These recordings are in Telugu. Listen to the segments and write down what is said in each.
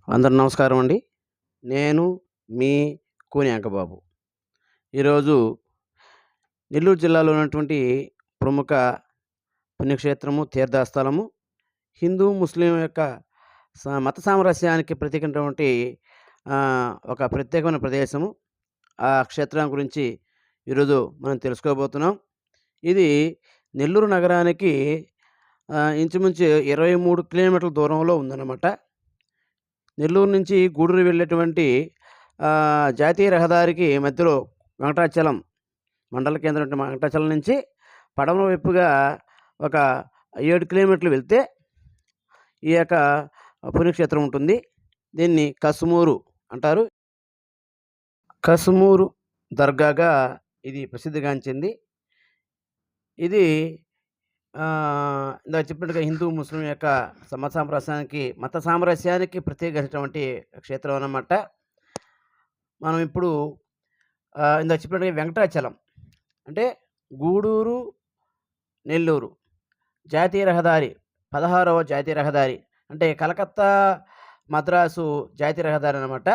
అందరు నమస్కారం అండి. నేను మీ కూని అంకబాబు. ఈరోజు నెల్లూరు జిల్లాలో ఉన్నటువంటి ప్రముఖ పుణ్యక్షేత్రము, తీర్థస్థలము, హిందూ, ముస్లిం యొక్క మత సామరస్యానికి ప్రతీకైనటువంటి ఒక ప్రత్యేకమైన ప్రదేశము. ఆ క్షేత్రం గురించి ఈరోజు మనం తెలుసుకోబోతున్నాం. ఇది నెల్లూరు నగరానికి ఇంచుమించు 23 కిలోమీటర్ల దూరంలో ఉందన్నమాట. నెల్లూరు నుంచి గూడూరు వెళ్ళేటువంటి జాతీయ రహదారికి మధ్యలో వెంకటాచలం మండల కేంద్రం వెంకటాచలం నుంచి పడమర వైపుగా ఒక 7 కిలోమీటర్లు వెళ్తే ఈ యొక్క పుణ్యక్షేత్రం ఉంటుంది. దీన్ని కసుమూరు అంటారు. కసుమూరు దర్గాగా ఇది ప్రసిద్ధిగాంచింది. ఇది ఇందాక చెప్పినట్టుగా హిందూ, ముస్లిం యొక్క మత సామరస్యానికి ప్రత్యేకమైనటువంటి క్షేత్రం అన్నమాట. మనం ఇప్పుడు ఇందాక చెప్పినట్టుగా వెంకటాచలం అంటే గూడూరు, నెల్లూరు జాతీయ రహదారి 16వ జాతీయ రహదారి అంటే కలకత్తా, మద్రాసు జాతీయ రహదారి అన్నమాట.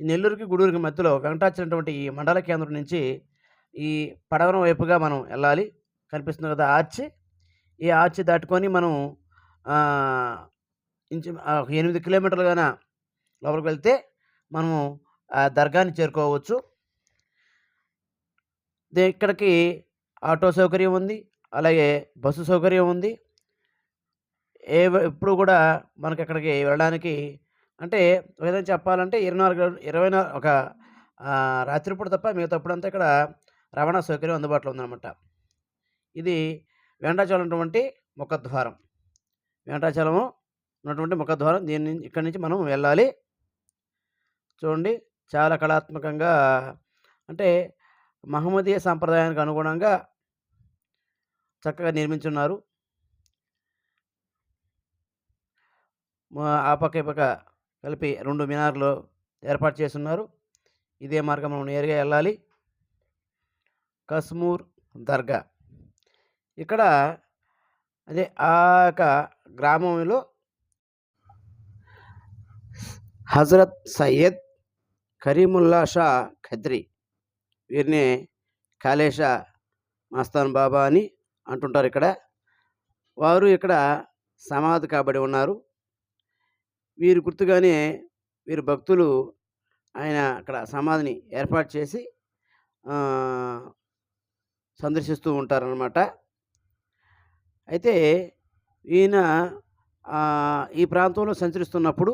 ఈ నెల్లూరుకి, గూడూరుకి మధ్యలో వెంకటాచలం అటువంటి ఈ మండల కేంద్రం నుంచి ఈ పడమర వైపుగా మనం వెళ్ళాలి. కనిపిస్తుంది కదా ఆర్చ్. ఈ ఆర్చ్ దాటుకొని మనం 8 కిలోమీటర్లు గాన లోపలికి వెళ్తే మనము ఆ దర్గాని చేరుకోవచ్చు. ఇక్కడికి ఆటో సౌకర్యం ఉంది. అలాగే బస్సు సౌకర్యం ఉంది. ఎప్పుడు కూడా మనకి అక్కడికి వెళ్ళడానికి అంటే ఒక విధంగా చెప్పాలంటే 24 ఒక రాత్రిపూట తప్ప మిగతాప్పుడంతా ఇక్కడ రవాణా సౌకర్యం అందుబాటులో ఉందన్నమాట. ఇది వెంకటాచలం ఉన్నటువంటి ముఖద్వారం. వెంకటాచలము ఉన్నటువంటి ముఖద్వారం. ఇక్కడి నుంచి మనం వెళ్ళాలి. చూడండి చాలా కళాత్మకంగా అంటే మహమ్మదీయ సాంప్రదాయానికి అనుగుణంగా చక్కగా నిర్మించున్నారు. ఆ పక్క ఈ పక్క కలిపి 2 మినార్లు ఏర్పాటు చేసున్నారు. ఇదే మార్గం మనం నేరుగా వెళ్ళాలి. కస్మూర్ దర్గా ఇక్కడ అదే ఆ యొక్క గ్రామంలో హజరత్ సయ్యద్ కరీముల్లా షా ఖద్రీ, వీరిని కాళేషా మస్తాన్ బాబా అని అంటుంటారు. వారు ఇక్కడ సమాధి కాబడి ఉన్నారు. వీరి గుర్తుగానే వీరి భక్తులు ఆయన అక్కడ సమాధిని ఏర్పాటు చేసి సందర్శిస్తూ ఉంటారన్నమాట. అయితే ఈయన ఈ ప్రాంతంలో సంచరిస్తున్నప్పుడు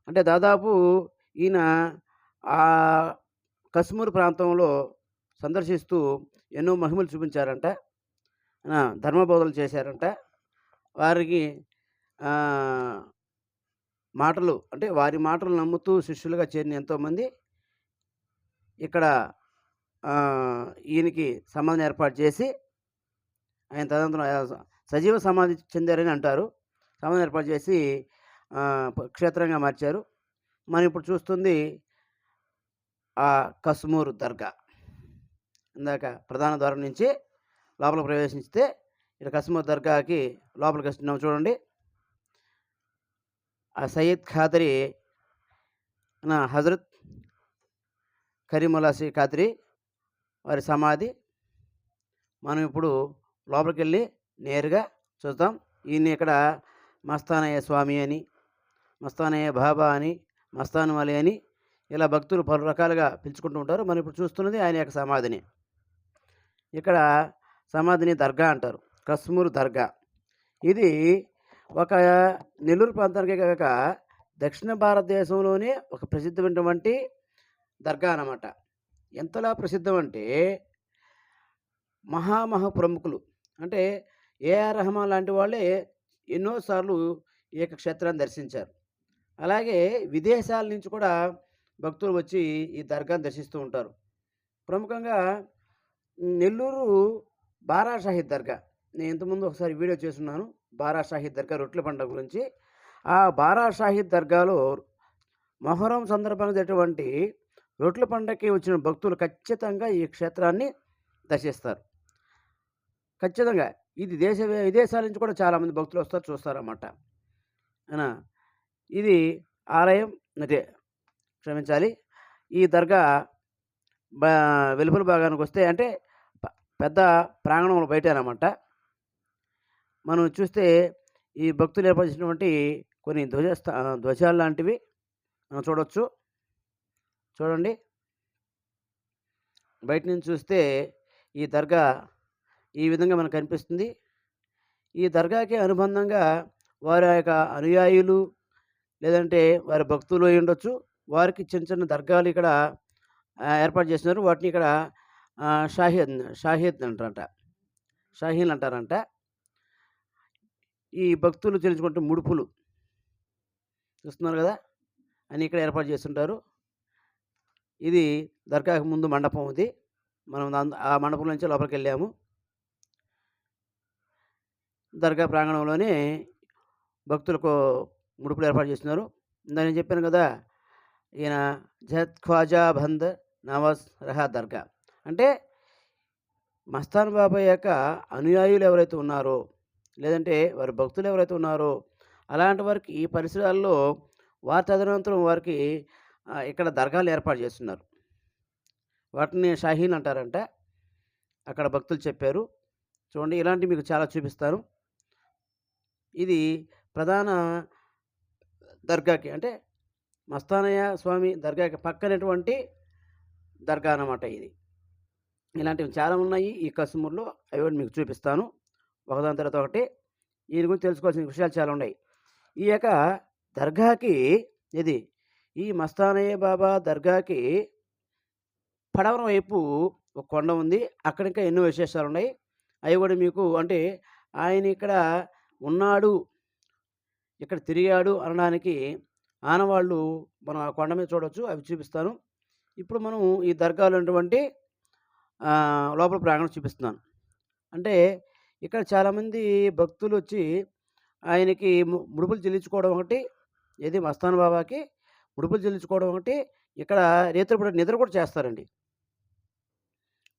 అంటే దాదాపు ఈయన కశ్మీర్ ప్రాంతంలో సందర్శిస్తూ ఎన్నో మహిమలు చూపించారంట. ధర్మబోధనలు చేశారంట. వారికి మాటలు అంటే వారి మాటలు నమ్ముతూ శిష్యులుగా చేరిన ఎంతోమంది ఇక్కడ ఈయనకి సమాధిని ఏర్పాటు చేసి ఆయన తదనంతరం సజీవ సమాధి చెందారని అంటారు. సమాధిని ఏర్పాటు చేసి క్షేత్రంగా మార్చారు. మనం ఇప్పుడు చూస్తుంది ఆ కస్మూర్ దర్గా. ఇందాక ప్రధాన ద్వారం నుంచి లోపలికి ప్రవేశిస్తే ఇక్కడ కస్మూర్ దర్గాకి లోపలికి వస్తున్నాం. చూడండి ఆ సయ్యద్ ఖాదరీ హజరత్ కరీముల్లా షా ఖాదరీ వారి సమాధి. మనం ఇప్పుడు లోపలికి వెళ్ళి నేరుగా చూద్దాం. ఈయన ఇక్కడ మస్తానయ్య స్వామి అని, మస్తానయ్య బాబా అని, మస్తాన్ వలి అని ఇలా భక్తులు పలు రకాలుగా పిలుచుకుంటూ ఉంటారు. మనం ఇప్పుడు చూస్తున్నది ఆయన యొక్క సమాధిని. ఇక్కడ సమాధిని దర్గా అంటారు. కస్మూర్ దర్గా ఇది ఒక నెల్లూరు ప్రాంతానికే కాక దక్షిణ భారతదేశంలోనే ఒక ప్రసిద్ధమైనటువంటి దర్గా అన్నమాట. ఎంతలా ప్రసిద్ధం అంటే మహా ప్రముఖులు అంటే ఏఆర్ రెహమాన్ లాంటి వాళ్ళే ఎన్నోసార్లు ఈ యొక్క క్షేత్రాన్ని దర్శించారు. అలాగే విదేశాల నుంచి కూడా భక్తులు వచ్చి ఈ దర్గాను దర్శిస్తూ ఉంటారు. ప్రముఖంగా నెల్లూరు బారా షాహీద్ దర్గా, నేను ఇంతకుముందు ఒకసారి వీడియో చేస్తున్నాను బారా షాహీద్ దర్గా రొట్టెల పండుగ గురించి. ఆ బారా షాహీద్ దర్గాలో మొహరం సందర్భంగా జరిగినటువంటి రొట్టెల పండుగకి వచ్చిన భక్తులు ఖచ్చితంగా ఈ క్షేత్రాన్ని దర్శిస్తారు. ఖచ్చితంగా ఇది విదేశాల నుంచి కూడా చాలామంది భక్తులు వస్తారు, చూస్తారన్నమాట. ఇది ఆలయం అంటే క్షమించాలి. ఈ దర్గా బా వెలుపల భాగానికొస్తే అంటే ప పెద్ద ప్రాంగణంలో బయటేనమాట. మనం చూస్తే ఈ భక్తులు ఏర్పాటు చేసినటువంటి కొన్ని ధ్వజాల్లాంటివి మనం చూడొచ్చు. చూడండి. బయట నుంచి చూస్తే ఈ దర్గా ఈ విధంగా మనకు కనిపిస్తుంది. ఈ దర్గాకి అనుబంధంగా వారి యొక్క అనుయాయులు లేదంటే వారి భక్తులు అయ్యుండొచ్చు. వారికి చిన్న చిన్న దర్గాలు ఇక్కడ ఏర్పాటు చేసినారు. వాటిని ఇక్కడ షాహీద్ అంటారంట. షాహీన్లు అంటారంట. ఈ భక్తులు చెల్లించుకుంటే ముడుపులు చూస్తున్నారు గదా! అన్నీ ఇక్కడ ఏర్పాటు చేసుంటారు. ఇది దర్గాకి ముందు మండపం ఇది. మనం ఆ మండపం నుంచే లోపలికెళ్ళాము. దర్గా ప్రాంగణంలోనే భక్తులకు ముడుపులు ఏర్పాటు చేస్తున్నారు. ఇందాక నేను చెప్పాను కదా! ఈయన జహద్ ఖ్వాజా బంద్ నవాజ్ రహా దర్గా. అంటే మస్తాన్ బాబా యొక్క అనుయాయులు ఎవరైతే ఉన్నారో, లేదంటే వారి భక్తులు ఎవరైతే ఉన్నారో, అలాంటి వారికి ఈ పరిసరాల్లో వారి తదనంతరం వారికి ఇక్కడ దర్గాలు ఏర్పాటు చేస్తున్నారు. వాటిని షాహీన్ అంటారంట. అక్కడ భక్తులు చెప్పారు. చూడండి ఇలాంటివి మీకు చాలా చూపిస్తాను. ఇది ప్రధాన దర్గాకి అంటే మస్తానయ్య స్వామి దర్గాకి పక్కనటువంటి దర్గా అన్నమాట ఇది. ఇలాంటివి చాలా ఉన్నాయి ఈ కశ్మూర్లో. అవి కూడా మీకు చూపిస్తాను. ఒకదాని తర్వాత ఒకటి. దీని గురించి తెలుసుకోవాల్సిన విషయాలు చాలా ఉన్నాయి. ఈ యొక్క దర్గాకి ఈ మస్తానయ్య బాబా దర్గాకి పడమర వైపు ఒక కొండ ఉంది. అక్కడ ఇంకా ఎన్నో విశేషాలు ఉన్నాయి. అవి కూడా మీకు అంటే ఆయన ఇక్కడ ఉన్నాడు, ఇక్కడ తిరిగాడు అనడానికి ఆనవాళ్ళు మనం ఆ కొండ మీద చూడొచ్చు. అవి చూపిస్తాను. ఇప్పుడు మనం ఈ దర్గాలో ఉన్నటువంటి లోపల ప్రాంగణం చూపిస్తున్నాను. అంటే ఇక్కడ చాలామంది భక్తులు వచ్చి ఆయనకి ముడుపులు చెల్లించుకోవడం ఒకటి, మస్తాన్ బాబాకి ముడుపులు చెల్లించుకోవడం ఒకటి, ఇక్కడ నిద్ర కూడా చేస్తారండి.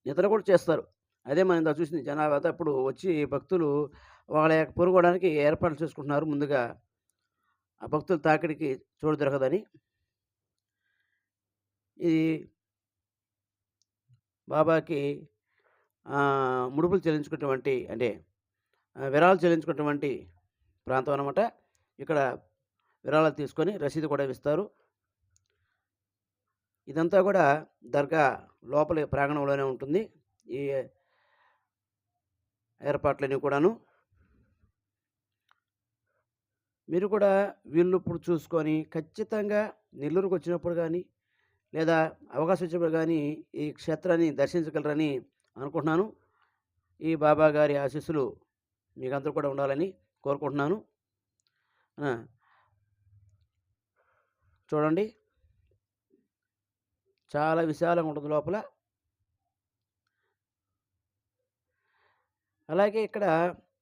నిద్ర కూడా చేస్తారు. అదే మనం ఇందాక చూసింది జనాభా ఇప్పుడు వచ్చి భక్తులు వాళ్ళ యొక్క పొరుగోవడానికి ఏర్పాట్లు చేసుకుంటున్నారు ముందుగా. ఆ భక్తుల తాకిడికి చోటు దొరకదని. ఇది బాబాకి ముడుపులు చెల్లించుకున్నటువంటి అంటే విరాళాలు చెల్లించుకున్నటువంటి ప్రాంతం అన్నమాట. ఇక్కడ విరాళాలు తీసుకొని రసీదు కూడా ఇస్తారు. ఇదంతా కూడా దర్గా లోపలి ప్రాంగణంలోనే ఉంటుంది. ఈ ఏర్పాట్లన్నీ కూడాను. మీరు కూడా వీలుప్పుడు చూసుకొని ఖచ్చితంగా నెల్లూరుకు వచ్చినప్పుడు కానీ లేదా అవకాశం వచ్చినప్పుడు కానీ ఈ క్షేత్రాన్ని దర్శించగలరని అనుకుంటున్నాను. ఈ బాబా గారి ఆశీస్సులు మీకందరూ కూడా ఉండాలని కోరుకుంటున్నాను. చూడండి చాలా విశాలంగా ఉంటుంది లోపల. అలాగే ఇక్కడ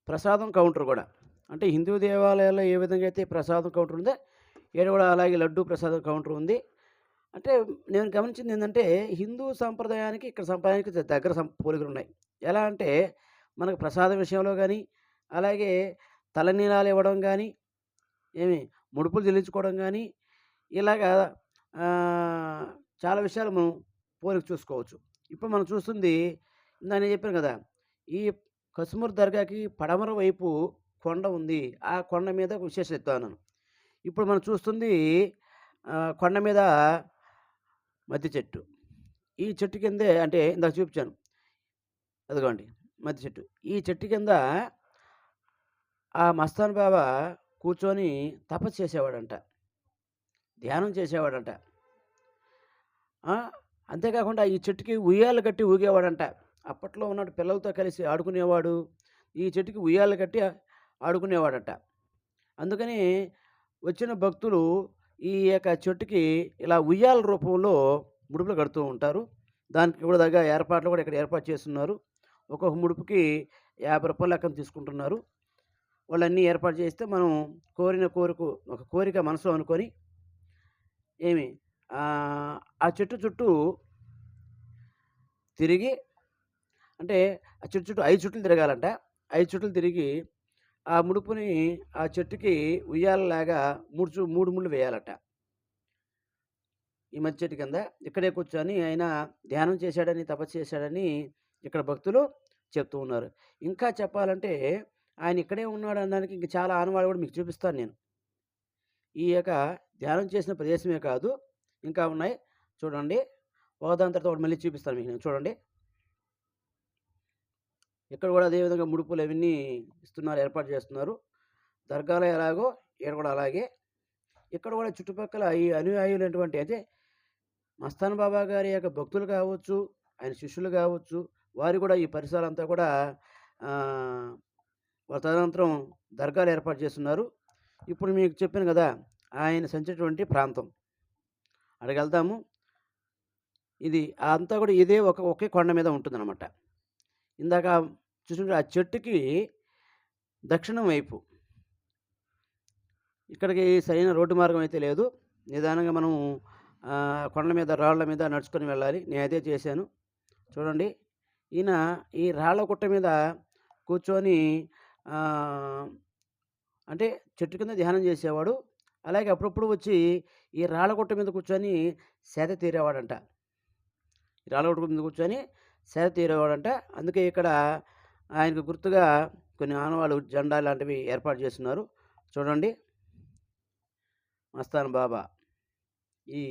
ప్రసాదం కౌంటర్ కూడా అంటే హిందూ దేవాలయాల్లో ఏ విధంగా అయితే ప్రసాదం కౌంటర్ ఉందో ఇక్కడ కూడా అలాగే లడ్డు ప్రసాదం కౌంటర్ ఉంది. అంటే నేను గమనించింది ఏంటంటే హిందూ సాంప్రదాయానికి ఇక్కడ సంప్రదాయానికి దగ్గర పోలికలు ఉన్నాయి. ఎలా అంటే మనకు ప్రసాదం విషయంలో కానీ అలాగే తలనీలాలు ఇవ్వడం కానీ ముడుపులు చెల్లించుకోవడం కానీ ఇలాగా చాలా విషయాలు మనం పోలిక చూసుకోవచ్చు. ఇప్పుడు మనం చూస్తుంది నేను చెప్పాను కదా, ఈ కశ్మూర్ దర్గాకి పడమర వైపు కొండ ఉంది. ఆ కొండ మీద విశేషం చెప్తాను. ఇప్పుడు మనం చూస్తుంది కొండ మీద మద్ది చెట్టు. ఈ చెట్టు కిందే అంటే ఇందాక చూపించాను. అదిగోండి మద్ది చెట్టు. ఈ చెట్టు కింద ఆ మస్తాన్ బాబా కూర్చొని తపస్సు చేసేవాడంట, ధ్యానం చేసేవాడంట. అంతేకాకుండా ఈ చెట్టుకి ఉయ్యాలు కట్టి ఊగేవాడంట. అప్పట్లో ఉన్నట్టు పిల్లలతో కలిసి ఆడుకునేవాడు. ఈ చెట్టుకి ఉయ్యాలు కట్టి ఆడుకునేవాడట. అందుకని వచ్చిన భక్తులు ఈ యొక్క చెట్టుకి ఇలా ఉయ్యాల రూపంలో ముడుపులు కడుతూ ఉంటారు. దానికి కూడా దగ్గర ఏర్పాట్లు కూడా ఇక్కడ ఏర్పాటు చేస్తున్నారు. ఒక్కొక్క ముడుపుకి ₹50 లెక్కన తీసుకుంటున్నారు. వాళ్ళన్నీ ఏర్పాటు చేస్తే మనం ఒక కోరిక మనసులో అనుకొని ఆ చెట్టు చుట్టూ తిరిగి అంటే ఆ చెట్టు చుట్టూ 5 చుట్లు తిరగాలంట. 5 చుట్లు తిరిగి ఆ ముడుపుని ఆ చెట్టుకి ఉయ్యాలలాగా 3 ముళ్ళు వేయాలట. ఈ మధ్య చెట్టు కింద ఇక్కడే కూర్చొని ఆయన ధ్యానం చేశాడని, తపస్సు చేశాడని ఇక్కడ భక్తులు చెప్తూ ఉన్నారు. ఇంకా చెప్పాలంటే ఆయన ఇక్కడే ఉన్నాడనడానికి ఇంక చాలా ఆనవాళ్ళు కూడా మీకు చూపిస్తాను నేను. ఈ యొక్క ధ్యానం చేసిన ప్రదేశమే కాదు, ఇంకా ఉన్నాయి. చూడండి. ఒకదాని తర్వాత ఒకటి మళ్ళీ చూపిస్తాను మీకు నేను. చూడండి. ఇక్కడ కూడా అదే విధంగా ముడుపులు అవన్నీ ఇస్తున్నారు, ఏర్పాటు చేస్తున్నారు. దర్గాలో ఎలాగో ఈడ కూడా అలాగే. ఇక్కడ కూడా చుట్టుపక్కల ఈ అనుయాయులైనటువంటి అంటే మస్తాన్ బాబా గారి యొక్క భక్తులు కావచ్చు, ఆయన శిష్యులు కావచ్చు, వారు కూడా ఈ పరిసరాలంతా కూడా తదనంతరం దర్గాలు ఏర్పాటు చేస్తున్నారు. ఇప్పుడు మీకు చెప్పాను కదా, ఆయన సంచేటువంటి ప్రాంతం. అక్కడికి వెళ్దాము. ఇది అంతా కూడా ఇదే ఒకే కొండ మీద ఉంటుందన్నమాట. ఇందాక చూసుకుంటే ఆ చెట్టుకి దక్షిణం వైపు ఇక్కడికి సరైన రోడ్డు మార్గం అయితే లేదు. నిదానంగా మనం కొండల మీద, రాళ్ళ మీద నడుచుకొని వెళ్ళాలి. నేను అదే చేశాను. చూడండి. ఈయన ఈ రాళ్ళ గుట్ట మీద కూర్చొని అంటే చెట్టు కింద ధ్యానం చేసేవాడు. అలాగే అప్పుడప్పుడు వచ్చి ఈ రాళ్ళ గుట్ట మీద కూర్చొని సేద తీరేవాడంట. రాళ్ళ గుట్ట మీద కూర్చొని సేద తీరేవాడంట. అందుకే ఇక్కడ ఆయనకు గుర్తుగా కొన్ని ఆనవాళ్ళు, జెండా లాంటివి ఏర్పాటు చేస్తున్నారు. చూడండి. మస్తాన్ బాబా ఈ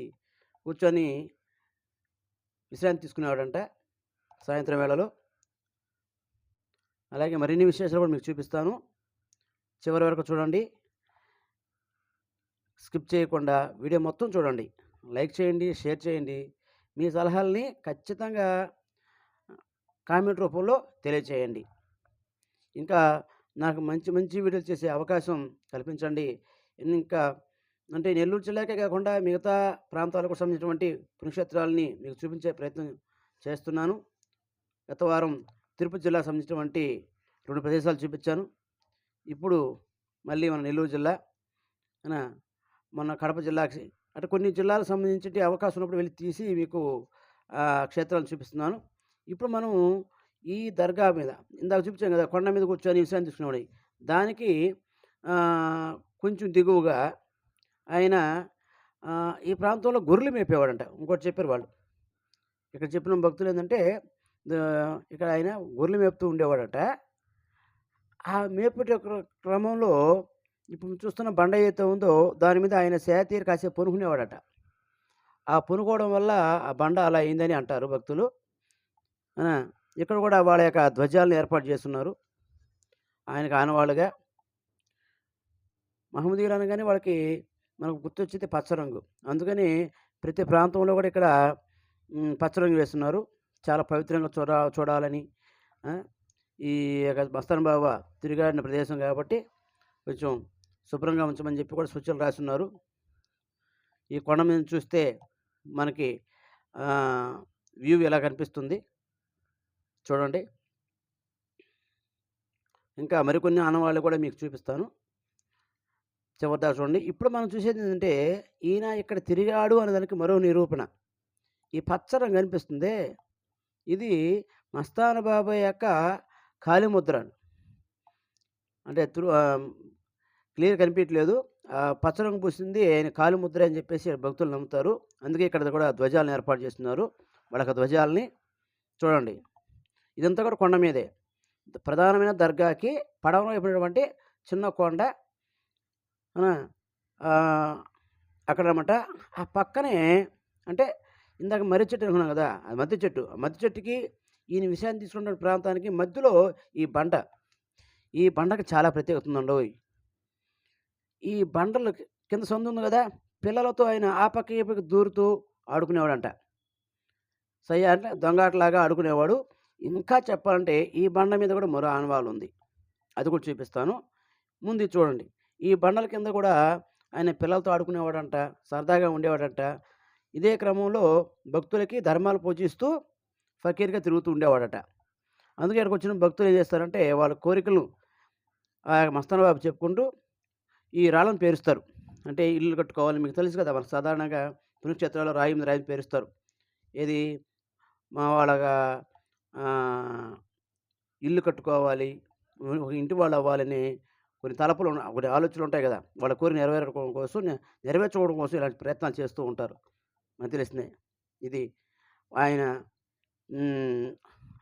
కూర్చొని విశ్రాంతి తీసుకునేవాడంట సాయంత్రం వేళలో. అలాగే మరిన్ని విశేషాలు కూడా మీకు చూపిస్తాను. చివరి వరకు చూడండి. స్కిప్ చేయకుండా వీడియో మొత్తం చూడండి. లైక్ చేయండి, షేర్ చేయండి. మీ సలహాలని ఖచ్చితంగా కామెంట్ రూపంలో తెలియచేయండి. ఇంకా నాకు మంచి మంచి వీడియోలు చేసే అవకాశం కల్పించండి. ఇంకా అంటే నెల్లూరు జిల్లాకే కాకుండా మిగతా ప్రాంతాలకు సంబంధించినటువంటి పుణ్యక్షేత్రాలని మీకు చూపించే ప్రయత్నం చేస్తున్నాను. గత వారం తిరుపతి జిల్లాకు సంబంధించినటువంటి 2 ప్రదేశాలు చూపించాను. ఇప్పుడు మళ్ళీ మన నెల్లూరు జిల్లా, మన కడప జిల్లాకి అంటే కొన్ని జిల్లాలకు సంబంధించి అవకాశం ఉన్నప్పుడు వెళ్ళి తీసి మీకు క్షేత్రాలను చూపిస్తున్నాను. ఇప్పుడు మనం ఈ దర్గా మీద ఇందాక చూపించాం కదా, కొండ మీద కూర్చొని విశ్రాంతి తీసుకునేవాడు. దానికి కొంచెం దిగువగా ఆయన ఈ ప్రాంతంలో గొర్రెలు మేపేవాడంట. ఇంకోటి చెప్పారు వాళ్ళు. ఇక్కడ చెప్పిన భక్తులు ఏంటంటే ఇక్కడ ఆయన గొర్రెలు మేపుతూ ఉండేవాడట. ఆ మేపే క్రమంలో ఇప్పుడు చూస్తున్న బండ ఏదైతే ఉందో దాని మీద ఆయన సేతీరు కాసేపు పొనుకునేవాడట. ఆ పొనుకోవడం వల్ల ఆ బండ అలా అయిందని అంటారు భక్తులు. ఇక్కడ కూడా వాళ్ళ యొక్క ధ్వజాలను ఏర్పాటు చేస్తున్నారు ఆయనకు ఆనవాళ్ళుగా. మహమ్మదీయులు అనగానే వాళ్ళకి మనకు గుర్తొచ్చేది పచ్చ రంగు. అందుకని ప్రతి ప్రాంతంలో కూడా ఇక్కడ పచ్చ రంగు వేస్తున్నారు. చాలా పవిత్రంగా చూడాలని. ఈ యొక్క మస్తాన్ బాబా తిరిగాడిన ప్రదేశం కాబట్టి కొంచెం శుభ్రంగా ఉంచమని చెప్పి కూడా సూచనలు రాస్తున్నారు. ఈ కొండ మీద చూస్తే మనకి వ్యూ ఎలా కనిపిస్తుంది చూడండి. ఇంకా మరికొన్ని ఆనవాళ్ళు కూడా మీకు చూపిస్తాను. చివరిదాకా చూడండి. ఇప్పుడు మనం చూసేది ఏంటంటే ఈయన ఇక్కడ తిరిగాడు అనేదానికి మరో నిరూపణ. ఈ పచ్చ రంగు కనిపిస్తుంది, ఇది మస్తాన్ బాబా యొక్క కాలిముద్ర. అంటే క్లియర్ కనిపించట్లేదు. పచ్చ రంగు పూసింది ఆయన కాలిముద్ర అని చెప్పేసి భక్తులు నమ్ముతారు. అందుకే ఇక్కడ కూడా ధ్వజాలను ఏర్పాటు చేస్తున్నారు. వాళ్ళకి ధ్వజాలని చూడండి. ఇదంతా కూడా కొండ మీదే. ప్రధానమైన దర్గాకి పడవ వైపునటువంటి చిన్న కొండ అక్కడ అనమాట. ఆ పక్కనే అంటే ఇందాక మర్రి చెట్టు అనుకున్నాం కదా, అది మద్ది చెట్టు. ఆ మద్ది చెట్టుకి ఈయన విశ్రాంతి తీసుకున్న ప్రాంతానికి మధ్యలో ఈ బండ. ఈ బండకి చాలా ప్రత్యేకత ఉందండి. ఈ బండలు కింద సందు ఉంది కదా, పిల్లలతో ఆయన ఆ పక్క ఈ పక్క దూరుతూ ఆడుకునేవాడంట. సయ్య అంటే దొంగాటలాగా ఆడుకునేవాడు. ఇంకా చెప్పాలంటే ఈ బండ మీద కూడా మరో ఆనవాళ్ళు ఉంది, అది కూడా చూపిస్తాను. ముందు చూడండి. ఈ బండల కింద కూడా ఆయన పిల్లలతో ఆడుకునేవాడంట, సరదాగా ఉండేవాడంట. ఇదే క్రమంలో భక్తులకి ధర్మాలు పూజిస్తూ ఫకీర్గా తిరుగుతూ ఉండేవాడట. అందుకే ఇక్కడికి వచ్చిన భక్తులు ఏం చేస్తారంటే వాళ్ళ కోరికలు ఆ మస్తాన్ బాబు చెప్పుకుంటూ ఈ రాళ్ళను పేరుస్తారు. అంటే ఇల్లు కట్టుకోవాలి, మీకు తెలుసు కదా, మన సాధారణంగా పుణ్యక్షేత్రాల్లో రాయిని పేరుస్తారు. ఏది మా వాళ్ళగా ఇల్లు కట్టుకోవాలి, ఒక ఇంటి వాళ్ళు అవ్వాలని కొన్ని తలపులు కొన్ని ఆలోచనలు ఉంటాయి కదా, వాళ్ళ కోరిక నెరవేర్చుకోవడం కోసం ఇలాంటి ప్రయత్నాలు చేస్తూ ఉంటారు. మనకు తెలుస్తుంది. ఇది ఆయన హ్మ్.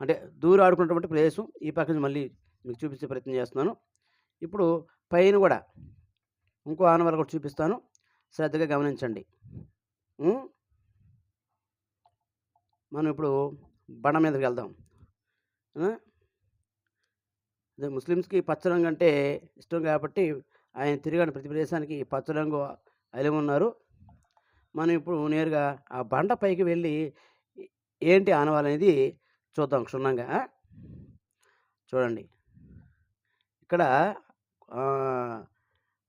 అంటే దూరం ఆడుకున్నటువంటి ప్లేసు. ఈ పక్క నుంచి మళ్ళీ మీకు చూపించే ప్రయత్నం చేస్తున్నాను. ఇప్పుడు పైన గూడా ఇంకో ఆనవాలు కూడా చూపిస్తాను. శ్రద్ధగా గమనించండి. హ్మ్. మనం ఇప్పుడు బండ మీదకెళ్దాం. ఆ! అదే ముస్లిమ్స్‌కి పచ్చ రంగంటే ఇష్టం కాబట్టి ఆయన తిరిగాడు ప్రతి ప్రదేశానికి పచ్చ రంగు అలిమున్నారు. మనం ఇప్పుడు నేరుగా ఆ బండ పైకి వెళ్ళి ఎ ఏంటి ఆనవాలనేది చూద్దాం క్షుణ్ణంగా. చూడండి. ఇక్కడ ఆహ్,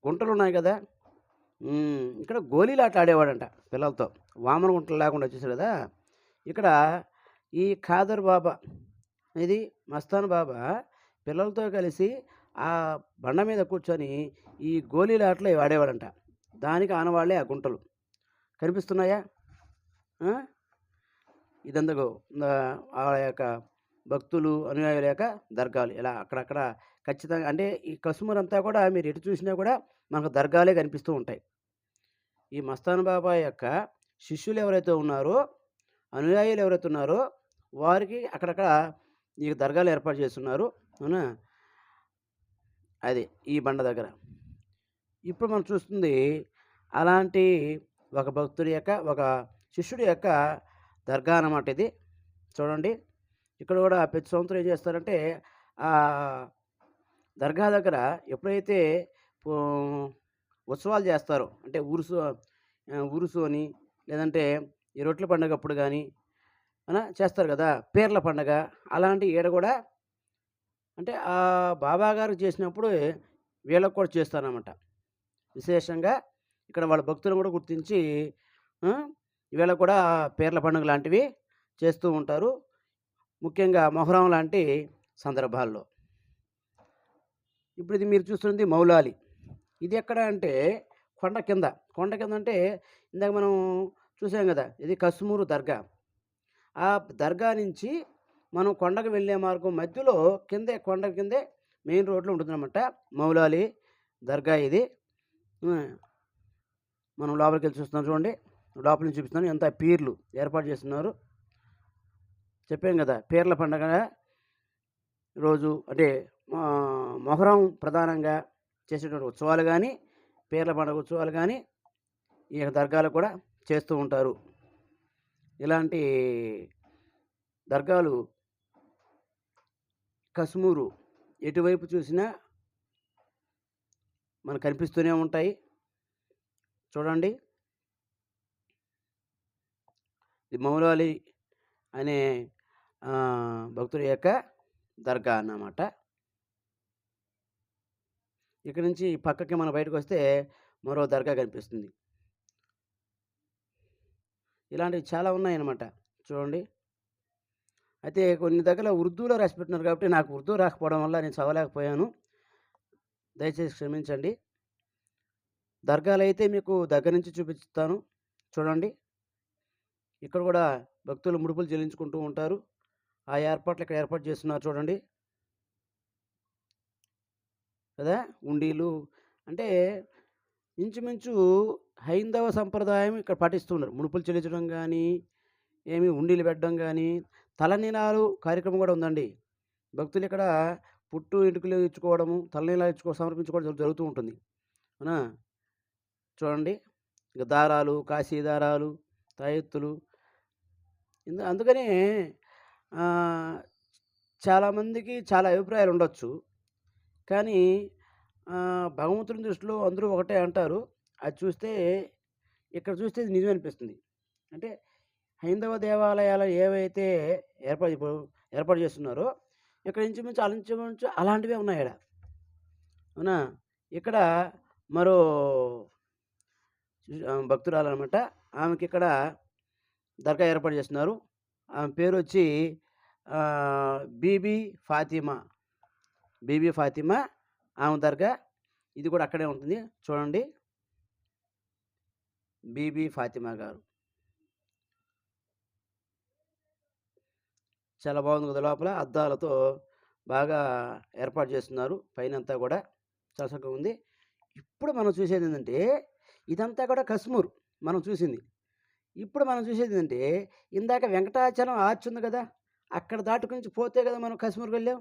గుంటలున్నాయి గదా! ఇక్కడ గోలీలాట ఆడేవాడంట పిల్లలతో. వామన గుంటలు లేకుండా చూసారు గదా! ఇక్కడ ఈ ఖాదర్ బాబా ఇది మస్తాన్ బాబా పిల్లలతో కలిసి ఆ బండ మీద కూర్చొని ఈ గోలీలాటలు ఇవి ఆడేవాడంట. దానికి ఆనవాళ్ళే ఆ గుంటలు. కనిపిస్తున్నాయా? ఆ! ఇదంతకు ఆ యొక్క భక్తులు, అనుయాయుల యొక్క దర్గాలు ఇలా అక్కడక్కడ ఖచ్చితంగా అంటే ఈ కశ్మీర్ అంతా కూడా మీరు ఎటు చూసినా కూడా మనకు దర్గాలే కనిపిస్తూ ఉంటాయి. ఈ మస్తాన్ బాబా యొక్క శిష్యులు ఎవరైతే ఉన్నారో, అనుయాయులు ఎవరైతే ఉన్నారో వారికి అక్కడక్కడ ఈ దర్గాలు ఏర్పాటు చేసున్నారు. అవునా? అది ఈ బండ దగ్గర. ఇప్పుడు మనం చూస్తుంది అలాంటి ఒక భక్తుడి యొక్క, ఒక శిష్యుడి యొక్క దర్గా అన్నమాట ఇది. చూడండి. ఇక్కడ గూడా ప్రతి సంవత్సరం ఏం చేస్తారంటే, ఆహ్, దర్గా దగ్గర ఎప్పుడైతే పో ఉత్సవాలు చేస్తారో, అంటే ఉరుసు అని, లేదంటే ఈ రొట్టెల పండగప్పుడు గానీ, చేస్తారు గదా! పీర్ల పండగ అలాంటి ఈడ గూడా అంటే బాబా గారికి చేసినప్పుడు వీళ్ళకి కూడా చేస్తారనమాట. విశేషంగా ఇక్కడ వాళ్ళ భక్తులను కూడా గుర్తించి ఆ! వీళ్ళకి కూడా పీర్ల పండుగ లాంటివి చేస్తూ ఉంటారు. ముఖ్యంగా మొహర్రం లాంటి సందర్భాల్లో. ఇప్పుడు ఇది మీరు చూస్తున్నది మౌలాలి. ఇది ఎక్కడ అంటే కొండ కింద. కొండ కింద అంటే ఇందాక మనం చూసాం గదా! ఇది కస్మూరు దర్గా. ఆ దర్గా నుంచి మనం కొండకు వెళ్ళే మార్గం మధ్యలో కిందే కొండ కిందే మెయిన్ రోడ్‌లో ఉంటుందనమాట. మౌలాలి దర్గా ఇది. హ్మ్. మనం లోపలికెళ్ళి చూస్తున్నాం చూడండి. లోపల నుంచి చూపిస్తున్నాను. ఎంత పీర్లు ఏర్పాటు చేసున్నారు. చెప్పాను గదా! పీర్ల పండగ రోజు అంటే మొహర్రం ప్రధానంగా చేసేటువంటి ఉత్సవాలు గానీ, పీర్ల పండుగ ఉత్సవాలు గానీ, ఈ యొక్క దర్గాలో కూడా చేస్తూ ఉంటారు. ఇలాంటి దర్గాలు కశ్మూరు ఎటువైపు చూసినా మనకు కనిపిస్తూనే ఉంటాయి. చూడండి. ఇది మౌలాలి అనే భక్తుడి యొక్క దర్గా అన్నమాట. ఇక్కడి నుంచి పక్కకి మనం బయటకొస్తే మరో దర్గా కనిపిస్తుంది. ఇలాంటివి చాలా ఉన్నాయన్నమాట. చూడండి. అయితే కొన్ని దగ్గరలో ఉర్దూలో రాసి పెట్టినారు కాబట్టి నాకు ఉర్దూ రాకపోవడం వల్ల నేను చదవలేకపోయాను. దయచేసి క్షమించండి. దర్గాలైతే మీకు దగ్గర నుంచి చూపిస్తాను. చూడండి. ఇక్కడ కూడా భక్తులు ముడుపులు చెల్లించుకుంటూ ఉంటారు. ఆ ఏర్పాట్లు ఇక్కడ ఏర్పాటు చేస్తున్నారు చూడండి. కదా! ఉండీలు అంటే ఇంచుమించు హైందవ సంప్రదాయం ఇక్కడ పాటిస్తున్నారు. ముడుపులు చెల్లించడం గానీ, ఉండీలు పెట్టడం గానీ, తలనీలాలు కార్యక్రమం గూడా ఉందండి. భక్తులు ఇక్కడ పుట్టు ఎంటుకలు ఇచ్చుకోవడము, తలనీలాలు సమర్పించుకోవడం జరుగుతూ ఉంటుంది. అవునా? చూడండి. ఇక దారాలు, కాశీ దారాలు, తాయెత్తులు అందుకనే ఆహ్, చాలామందికి చాలా అభిప్రాయాలు ఉండొచ్చు. కానీ భగవంతుని దృష్టిలో అందరూ ఒకటే అంటారు. అది చూస్తే ఇక్కడ చూస్తే ఇది నిజం అనిపిస్తుంది. అంటే హైందవ దేవాలయాలు ఏవైతే ఇప్పుడు ఏర్పాటు చేస్తున్నారో ఇక్కడ ఇంచుమించు అలాంటివే ఉన్నాయి ఈడ. అవునా? ఇక్కడ మరో భక్తురాలనమాట. ఆమెకిక్కడ దర్గా ఏర్పాటు చేస్తున్నారు. ఆమె పేరొచ్చి బీబీ ఫాతిమా. బీబీ ఫాతిమా ఆమె దర్గా. ఇది కూడా అక్కడే ఉంటుంది. చూడండి. బీబీ ఫాతిమా గారు. చాలా బాగుంది కదా! లోపల అద్దాలతో బాగా ఏర్పాటు చేస్తున్నారు. పైనంతా కూడా చాలా చక్కగా ఉంది. ఇప్పుడు మనం చూసేదేంటంటే ఇదంతా కూడా కశ్మూర్ మనం చూసింది. ఇప్పుడు మనం చూసేదేంటంటే, ఇందాక వెంకటాచలం ఆర్చ్ ఉంది గదా! అక్కడ దాటుకుంచి పోతే గదా మనం కశ్మీర్‌కి వెళ్ళాం.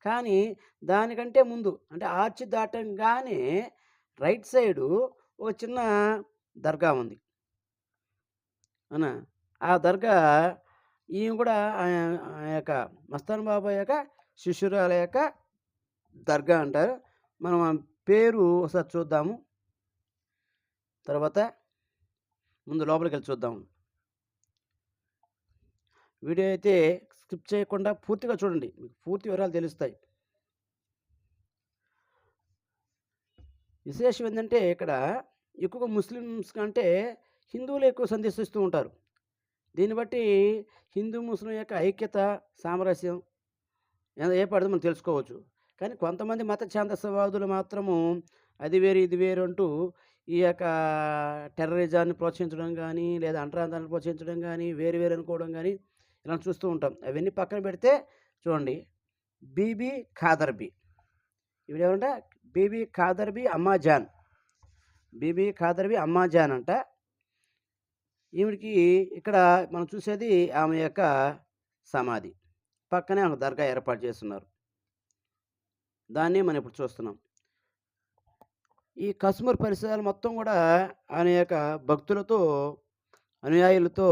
కానీ దానికంటే ముందు అంటే ఆర్చ్ దాటంగానే రైట్ సైడు ఒక చిన్న దర్గా ఉంది. అవునా? ఆ దర్గా ఈమె కూడా ఆ యొక్క మస్తాన్ బాబా యొక్క శిష్యురాల యొక్క దర్గా అంటారు. మనం ఆ పేరు ఒకసారి చూద్దాము. తర్వాత ముందు లోపలికెళ్ళి చూద్దాం. వీడియో అయితే స్కిప్ చేయకుండా పూర్తిగా చూడండి. మీకు పూర్తి వివరాలు తెలుస్తాయి. విశేషం ఏందంటే ఇక్కడ ఎక్కువగా ముస్లిమ్స్ కంటే హిందువులు ఎక్కువ సందర్శిస్తూ ఉంటారు. దీన్ని బట్టి హిందూ, ముస్లిం యొక్క ఐక్యత, సామరస్యం ఏ పడితే మనం తెలుసుకోవచ్చు. కానీ కొంతమంది మత ఛాందసవాదులు మాత్రము అది వేరు, ఇది వేరు అంటూ ఈ యొక్క టెర్రరిజాన్ని ప్రోత్సహించడం గానీ, లేదా అంటరాంతాన్ని ప్రోత్సహించడం గానీ, వేరు వేరు అనుకోవడం గానీ, ఇలా చూస్తూ ఉంటాం. అవన్నీ పక్కన పెడితే చూడండి. బీబీ ఖాదర్‌బీ. ఈవిడెవరంట? బీబీ ఖాదర్‌బీ అమ్మాజాన్. బీబీ ఖాదర్‌బీ అమ్మాజాన్ అంట. ఈవిడకి ఇక్కడ మనం చూసేది ఆమె యొక్క సమాధి. పక్కనే ఒక దర్గా ఏర్పాటు చేసున్నారు. దాన్నే మనం ఇప్పుడు చూస్తున్నాం. ఈ కశ్మీర్ పరిసరాలు మొత్తం గూడా ఆయన యొక్క భక్తులతో, అనుయాయులతో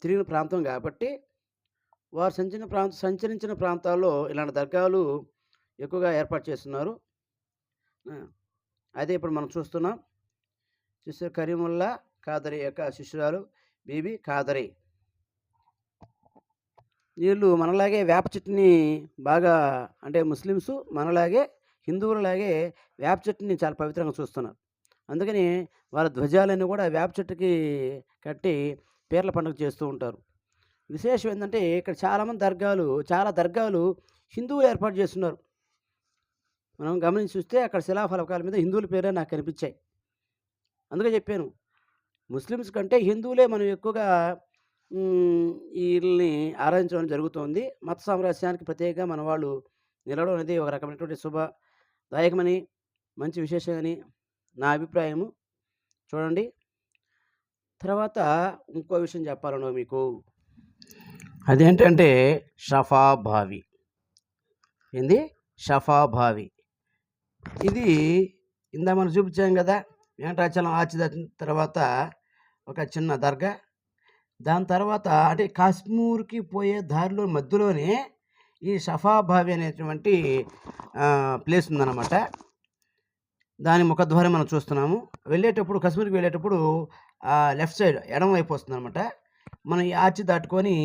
తిరిగిన ప్రాంతం గాబట్టి, వారు సంచరించిన ప్రాంతాల్లో ఇలాంటి దర్గాలు ఎక్కువగా ఏర్పాటు చేస్తున్నారు. ఆ! అదే ఇప్పుడు మనం చూస్తున్నాం. చూసారు కరీముల్లా ఖాదరీ యొక్క శిష్యురాలు బీబీ ఖాదరీ. వీళ్ళు మనలాగే వేప చెట్టుని బాగా అంటే ముస్లిమ్సు మనలాగే హిందువులలాగే వేప చెట్టుని చాలా పవిత్రంగా చూస్తున్నారు. అందుకని వాళ్ళ ధ్వజాలన్నీ కూడా వేప చెట్టుకి కట్టి పీర్ల పండుగ చేస్తూ ఉంటారు. విశేషం ఏందంటే ఇక్కడ చాలా దర్గాలు హిందువులు ఏర్పాటు చేస్తున్నారు. మనం గమనించి చూస్తే అక్కడ శిలాఫలకాల మీద హిందువుల పేరే నాకు కనిపించాయి. అందుకే చెప్పాను. ముస్లిమ్స్ కంటే హిందువులే మనం ఎక్కువగా ఈళ్ళని ఆరాధించడం జరుగుతోంది. మత సామరస్యానికి ప్రత్యేకంగా మన వాళ్ళు నిలవడం అనేది ఒక రకమైనటువంటి శుభదాయకమని, మంచి విశేషమని నా అభిప్రాయము. చూడండి. తర్వాత ఇంకో విషయం చెప్పాలను మీకు. అదేంటంటే షఫా బావి. ఏంది? షఫా బావి. ఇది ఇందాక మనం చూపించాం గదా! వెంకటాచలం ఆర్చ్ దాటిన తర్వాత ఒక చిన్న దర్గా. దాని తర్వాత అంటే కాశ్మీర్‌కి పోయే దారిలో మధ్యలోనే ఈ షఫా బావి అనేటువంటి ప్లేస్ ఉందన్నమాట. దాని ముఖద్వారం మనం చూస్తున్నాము. కాశ్మీర్‌కి వెళ్ళేటప్పుడు లెఫ్ట్ సైడ్ ఎడమ వైపు వస్తుందన్నమాట. మనం ఈ ఆర్చ్ దాటుకొని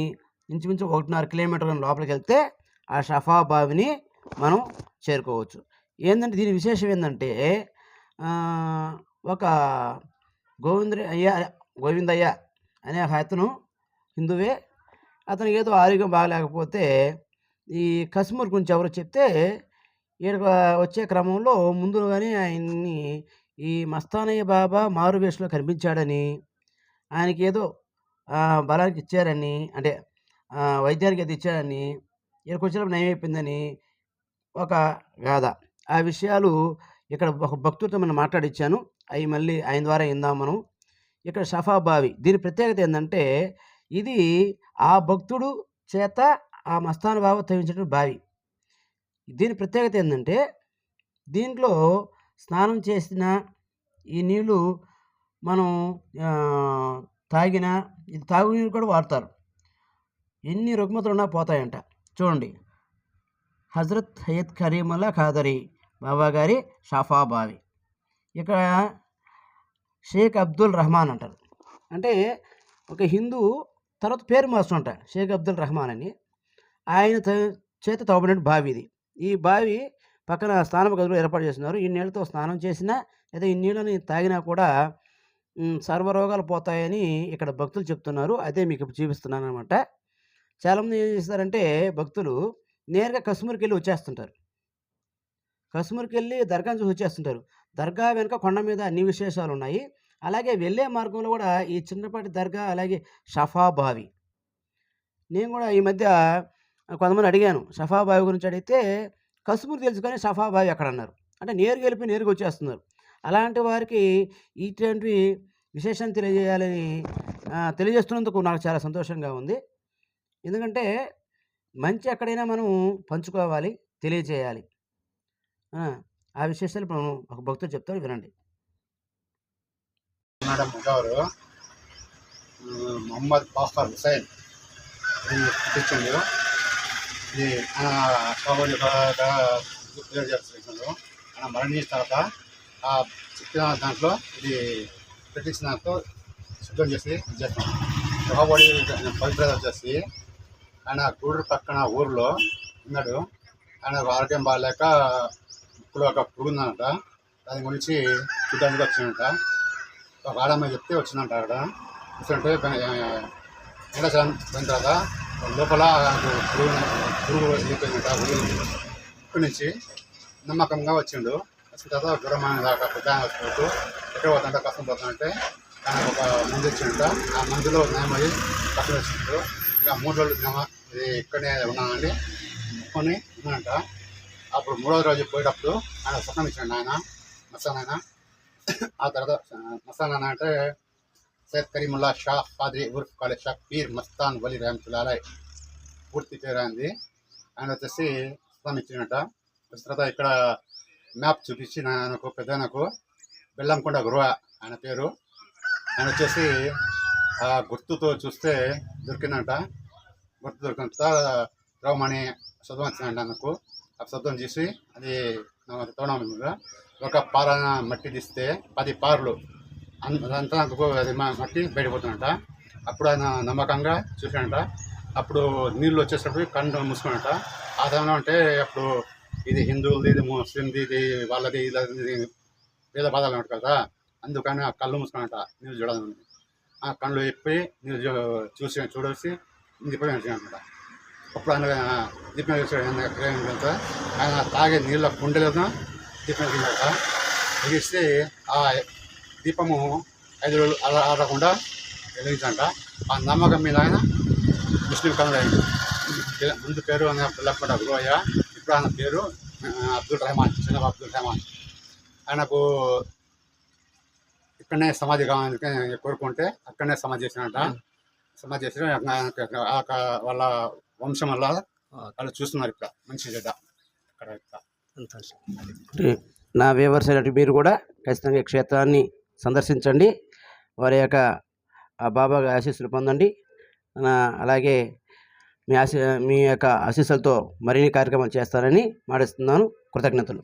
ఇంచుమించు 1.5 కిలోమీటర్ల లోపలికెళ్తే ఆ షఫా బావిని మనం చేరుకోవచ్చు. ఏందంటే దీని విశేషం ఏందంటే ఒక గోవిందయ్య అనే ఒక అతను హిందువే. అతనికి ఏదో ఆరోగ్యం బాగాలేకపోతే ఈ కశ్మీర్ గురించి ఎవరో చెప్తే ఈడకి వచ్చే క్రమంలో ముందుగానే ఆయన్ని ఈ మస్తానయ్య బాబా మారువేషంలో కనిపించాడని, ఆయనకి ఏదో బలానికి ఇచ్చారని, అంటే వైద్యానికి అది ఇచ్చారని, ఈడకి వచ్చినప్పుడు నయమైపోయిందని ఒక గాథ. ఆ విషయాలు ఇక్కడ ఒక భక్తుడితో మనం మాట్లాడిచ్చాను. అవి మళ్ళీ ఆయన ద్వారా ఇందాం మనం. ఇక్కడ షఫా బావి. దీని ప్రత్యేకత ఏందంటే ఇది ఆ భక్తుడు చేత ఆ మస్తాన్ బాబా తవ్వించినటువంటి బావి. దీని ప్రత్యేకత ఏందంటే దీంట్లో స్నానం చేసిన ఈ నీళ్ళు మనం తాగినా ఇది తాగునీరు కూడా వాడతారు. ఎన్ని రుగ్మతులున్నా పోతాయంట. చూడండి. హజరత్ సయ్యద్ కరీముల్లా ఖాదరీ బాబా గారి షఫా బావి. ఇక్కడ షేక్ అబ్దుల్ రహమాన్ అంటారు. అంటే ఒక హిందూ తర్వాత పేరు మార్చుంట షేక్ అబ్దుల్ రహమాన్ అని. ఆయన చేత తవ్వబడిన బావి ఇది. ఈ బావి పక్కన స్నానపు గదులు ఏర్పాటు చేస్తున్నారు. ఈ నీళ్ళతో స్నానం చేసినా లేదా ఈ నీళ్ళని తాగినా కూడా సర్వరోగాలు పోతాయని ఇక్కడ భక్తులు చెప్తున్నారు. అదే మీకు ఇప్పుడు చూపిస్తున్నాననమాట. చాలామంది ఏం చేస్తారంటే భక్తులు నేరుగా కశ్మీర్‌కెళ్ళి వచ్చేస్తుంటారు. కశ్మీర్‌కెళ్ళి దర్గాను చూసి వచ్చేస్తుంటారు. దర్గా వెనుక కొండ మీద అన్ని విశేషాలున్నాయి. అలాగే వెళ్ళే మార్గంలో కూడా ఈ చిన్నపాటి దర్గా, అలాగే షఫా బావి. నేను కూడా ఈ మధ్య కొంతమంది అడిగాను. షఫా బావి గురించి అడిగితే కశ్మీర్ తెలుసు కానీ షఫా బావి ఎక్కడన్నారు. అంటే నేరుగా వెళ్ళిపోయి నేరుగా వచ్చేస్తున్నారు. అలాంటి వారికి ఇటువంటి విశేషాన్ని తెలియజేయాలని తెలియజేస్తున్నందుకు నాకు చాలా సంతోషంగా ఉంది. ఎందుకంటే మంచి ఎక్కడైనా మనం పంచుకోవాలి, తెలియజేయాలి. ఆ! ఆ విశేషాలు ఇప్పుడు ఒక భక్తుడు చెప్తాడు, వినండి. మేడం ముజావరు మొహమ్మద్ బాఫర్ హుసైన్ ఇది పుట్టించిండు. ఇది ఆయన పేరు చేస్తున్నాడు. ఆయన మరణించిన తర్వాత ఆ చెప్పిన దాంట్లో ఇది పెట్టించిన దాంట్లో శుద్ధం చేసి చేస్తాం. శోభబడి పవిత్రత వచ్చేసి ఆయన గూడూరు పక్కన ఊరిలో ఉన్నాడు. ఆయనకు ఆరోగ్యం బాగాలేక ముక్కులో ఒక పురుగు ఉందన్నట. దాని గురించి చూడడానికి వచ్చిందంట. ఒక ఆడమ్మ చెప్తే వచ్చిందంట. అక్కడ వస్తుంటే ఎండాచలం పోయిన తర్వాత లోపల పురుగు వెళ్ళిపోయిందంట. ఇక్కడి నుంచి నమ్మకంగా వచ్చిండు. వచ్చిన తర్వాత దూరమైన దాకా పెద్ద వచ్చినట్టు ఎక్కడ పోతుంటే కష్టం పోతుందంటే ఆయన ఒక మందు ఇచ్చింట. ఆ మందులో నయమయ్యి కష్టం వచ్చిండు. ఇంకా 3 రోజులు ఇది ఇక్కడనే ఉన్నానండి ముక్కుని ఉన్నానంట. అప్పుడు 3వ రోజు పోయేటప్పుడు ఆయన స్వప్నం ఇచ్చాడు ఆయన మస్తాన్. ఆ తర్వాత మస్తాన్ అంటే సయ్యద్ కరీముల్లా షా ఖాద్రీ ఉర్ఫ్ కాలే షా పీర్ మస్తాన్ వలి రహమతుల్లాహి పూర్తి పేరు అయింది. ఆయన వచ్చేసి స్వప్నం ఇచ్చినట్ట. వచ్చిన తర్వాత ఇక్కడ మ్యాప్ చూపించి నాకు పెద్దనకు బెల్లంకొండ గురువ ఆయన పేరు. ఆయన వచ్చేసి ఆ గుర్తుతో చూస్తే దొరికిందంట. గుర్తు దొరికిన తర్వాత రావమని శబ్దం వచ్చిందంట నాకు. ఆ శబ్దం చేసి అది తోడం మీద ఒక పార మట్టి తీస్తే 10 పార్లు అదంతా నాకు అది మట్టి బయటపోతుందంట. అప్పుడు ఆయన నమ్మకంగా చూసాడంట. అప్పుడు నీళ్ళు వచ్చేటప్పుడు కన్ను మూసుకున్నట. ఆ సమయంలో అంటే అప్పుడు ఇది హిందువులది, ఇది ముస్లింది, ఇది వాళ్ళది, ఇది పేద బాధలు ఉంటారు కదా. అందుకని ఆ కళ్ళు మూసుకున్నట నీళ్ళు చూడాలని. ఆ కళ్ళు ఎప్పి నీళ్ళు చూడేసి దీపం అనమాట. అప్పుడు ఆయన దీపం వేసాడు. ఆయన తాగే నీళ్ళ కుండలను దీపం వెలిగిందట. వెలిగిస్తే ఆ దీపము 5 రోజులు ఆడకుండా వెలిగించంట. ఆ నమ్మకం మీద ఆయన ముస్లిం కనుడు అయింది. ముందు పేరు పిల్లప్పటి గురవయ్య, ఇప్పుడు ఆయన పేరు అబ్దుల్ రెహమాన్, చిన్న అబ్దుల్ రెహమాన్. ఆయనకు ఇక్కడనే సమాధి కావాలని కోరుకుంటే అక్కడనే సమాధి చేసినట్ట. సమాధి చేసి వాళ్ళ వంశం వల్ల వాళ్ళు చూస్తున్నారు ఇక్కడ మంచి చెడ్డ అక్కడ. నా వ్యూవర్స్ అయినట్టు మీరు కూడా ఖచ్చితంగా ఈ క్షేత్రాన్ని సందర్శించండి. వారి యొక్క బాబా ఆశీస్సులు పొందండి. అలాగే మీ యొక్క ఆశీస్సులతో మరిన్ని కార్యక్రమాలు చేస్తారని మాటిస్తున్నాను. కృతజ్ఞతలు.